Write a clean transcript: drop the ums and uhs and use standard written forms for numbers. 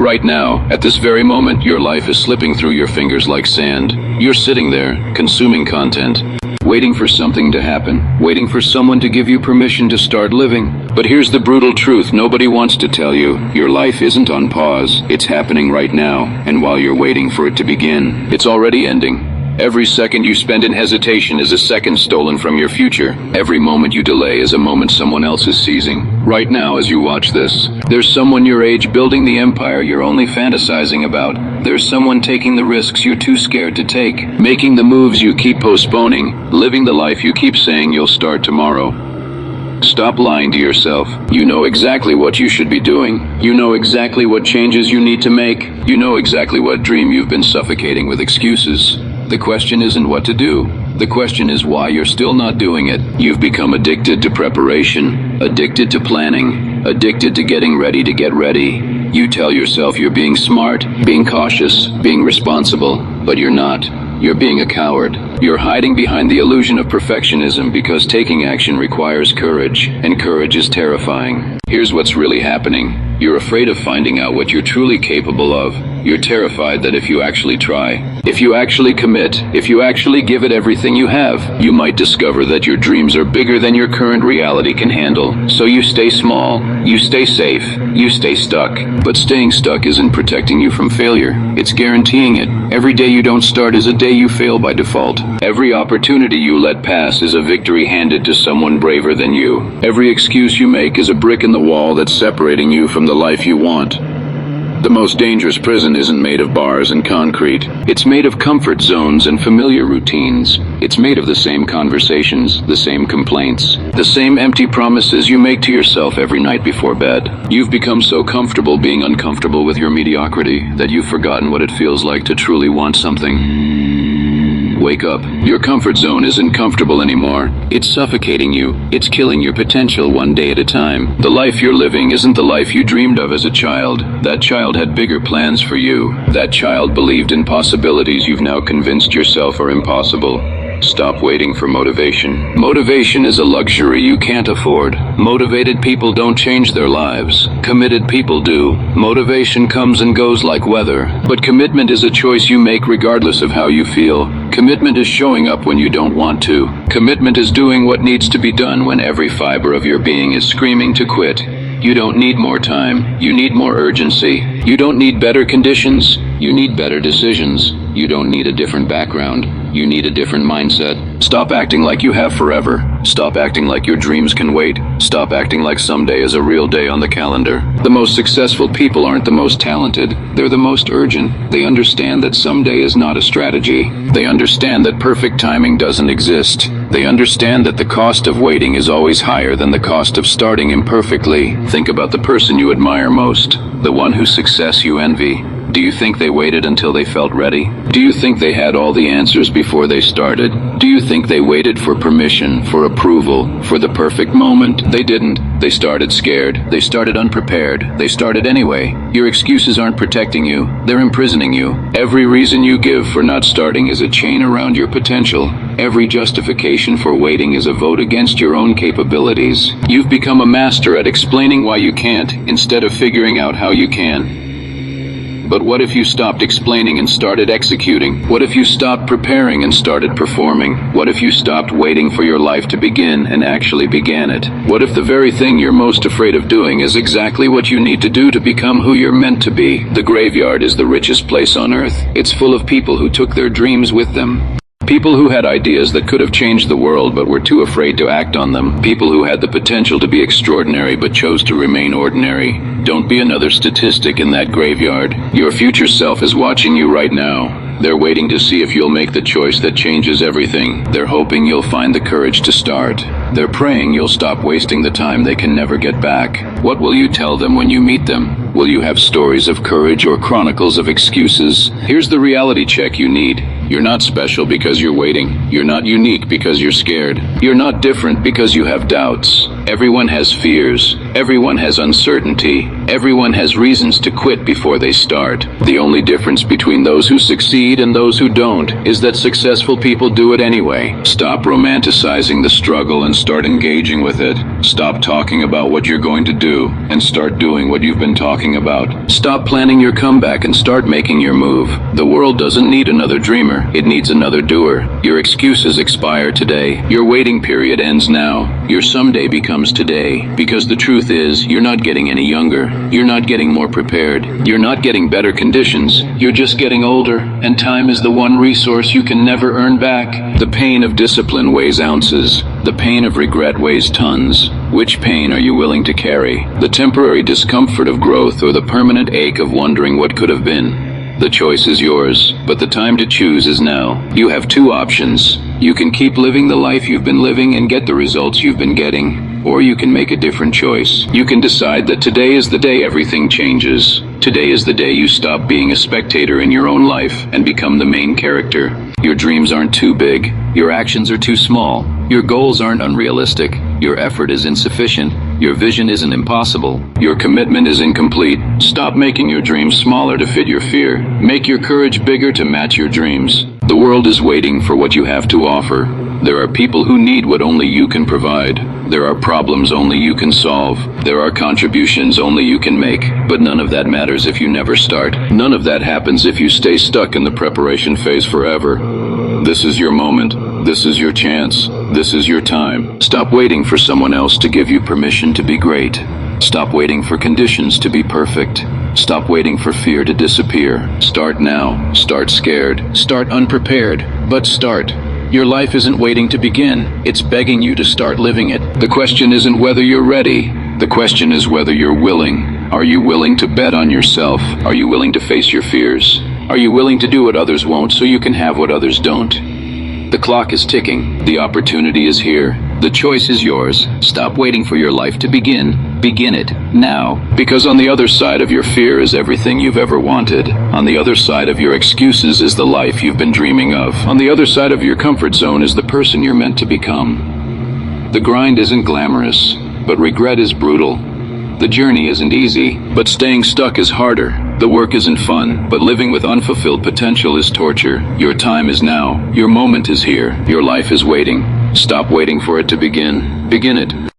Right now, at this very moment, your life is slipping through your fingers like sand. You're sitting there, consuming content, waiting for something to happen, waiting for someone to give you permission to start living. But here's the brutal truth nobody wants to tell you. Your life isn't on pause. It's happening right now, and while you're waiting for it to begin, it's already ending. Every second you spend in hesitation is a second stolen from your future. Every moment you delay is a moment someone else is seizing. Right now, as you watch this, there's someone your age building the empire you're only fantasizing about. There's someone taking the risks you're too scared to take, making the moves you keep postponing, living the life you keep saying you'll start tomorrow. Stop lying to yourself. You know exactly what you should be doing. You know exactly what changes you need to make. You know exactly what dream you've been suffocating with excuses. The question isn't what to do. The question is why you're still not doing it. You've become addicted to preparation, addicted to planning, addicted to getting ready to get ready. You tell yourself you're being smart, being cautious, being responsible, but you're not. You're being a coward. You're hiding behind the illusion of perfectionism because taking action requires courage, and courage is terrifying. Here's what's really happening. You're afraid of finding out what you're truly capable of. You're terrified that if you actually try, if you actually commit, if you actually give it everything you have, you might discover that your dreams are bigger than your current reality can handle. So you stay small, you stay safe, you stay stuck. But staying stuck isn't protecting you from failure. It's guaranteeing it. Every day you don't start is a day you fail by default. Every opportunity you let pass is a victory handed to someone braver than you. Every excuse you make is a brick in the wall that's separating you from the life you want. The most dangerous prison isn't made of bars and concrete. It's made of comfort zones and familiar routines. It's made of the same conversations, the same complaints, the same empty promises you make to yourself every night before bed. You've become so comfortable being uncomfortable with your mediocrity that you've forgotten what it feels like to truly want something. Wake up. Your comfort zone isn't comfortable anymore. It's suffocating you. It's killing your potential one day at a time. The life you're living isn't the life you dreamed of as a child. That child had bigger plans for you. That child believed in possibilities you've now convinced yourself are impossible. Stop waiting for motivation. Motivation is a luxury you can't afford. Motivated people don't change their lives. Committed people do. Motivation comes and goes like weather, but commitment is a choice you make regardless of how you feel. Commitment is showing up when you don't want to. Commitment is doing what needs to be done when every fiber of your being is screaming to quit. You don't need more time. You need more urgency. You don't need better conditions. You need better decisions. You don't need a different background. You need a different mindset. Stop acting like you have forever. Stop acting like your dreams can wait. Stop acting like someday is a real day on the calendar. The most successful people aren't the most talented. They're the most urgent. They understand that someday is not a strategy. They understand that perfect timing doesn't exist. They understand that the cost of waiting is always higher than the cost of starting imperfectly. Think about the person you admire most, the one whose success you envy. Do you think they waited until they felt ready? Do you think they had all the answers before they started? Do you think they waited for permission, for approval, for the perfect moment? They didn't. They started scared. They started unprepared. They started anyway. Your excuses aren't protecting you. They're imprisoning you. Every reason you give for not starting is a chain around your potential. Every justification for waiting is a vote against your own capabilities. You've become a master at explaining why you can't, instead of figuring out how you can. But what if you stopped explaining and started executing? What if you stopped preparing and started performing? What if you stopped waiting for your life to begin and actually began it? What if the very thing you're most afraid of doing is exactly what you need to do to become who you're meant to be? The graveyard is the richest place on earth. It's full of people who took their dreams with them. People who had ideas that could have changed the world but were too afraid to act on them. People who had the potential to be extraordinary but chose to remain ordinary. Don't be another statistic in that graveyard. Your future self is watching you right now. They're waiting to see if you'll make the choice that changes everything. They're hoping you'll find the courage to start. They're praying you'll stop wasting the time they can never get back. What will you tell them when you meet them? Will you have stories of courage or chronicles of excuses? Here's the reality check you need. You're not special because you're waiting. You're not unique because you're scared. You're not different because you have doubts. Everyone has fears. Everyone has uncertainty. Everyone has reasons to quit before they start. The only difference between those who succeed and those who don't is that successful people do it anyway. Stop romanticizing the struggle and start engaging with it. Stop talking about what you're going to do and start doing what you've been talking about. Stop planning your comeback and start making your move. The world doesn't need another dreamer. It needs another doer. Your excuses expire today. Your waiting period ends now. Your someday becomes today. Because the truth is, you're not getting any younger. You're not getting more prepared. You're not getting better conditions. You're just getting older, and time is the one resource you can never earn back. The pain of discipline weighs ounces. The pain of regret weighs tons. Which pain are you willing to carry? The temporary discomfort of growth or the permanent ache of wondering what could have been? The choice is yours, but the time to choose is now. You have two options. You can keep living the life you've been living and get the results you've been getting, or you can make a different choice. You can decide that today is the day everything changes. Today is the day you stop being a spectator in your own life and become the main character. Your dreams aren't too big. Your actions are too small. Your goals aren't unrealistic. Your effort is insufficient. Your vision isn't impossible. Your commitment is incomplete. Stop making your dreams smaller to fit your fear. Make your courage bigger to match your dreams. The world is waiting for what you have to offer. There are people who need what only you can provide. There are problems only you can solve. There are contributions only you can make. But none of that matters if you never start. None of that happens if you stay stuck in the preparation phase forever. This is your moment. This is your chance. This is your time. Stop waiting for someone else to give you permission to be great. Stop waiting for conditions to be perfect. Stop waiting for fear to disappear. Start now. Start scared. Start unprepared. But start. Your life isn't waiting to begin. It's begging you to start living it. The question isn't whether you're ready. The question is whether you're willing. Are you willing to bet on yourself? Are you willing to face your fears? Are you willing to do what others won't so you can have what others don't? The clock is ticking. The opportunity is here. The choice is yours. Stop waiting for your life to begin. Begin it now. Because on the other side of your fear is everything you've ever wanted. On the other side of your excuses is the life you've been dreaming of. On the other side of your comfort zone is the person you're meant to become. The grind isn't glamorous, but regret is brutal. The journey isn't easy, but staying stuck is harder. The work isn't fun, but living with unfulfilled potential is torture. Your time is now. Your moment is here. Your life is waiting. Stop waiting for it to begin. Begin it.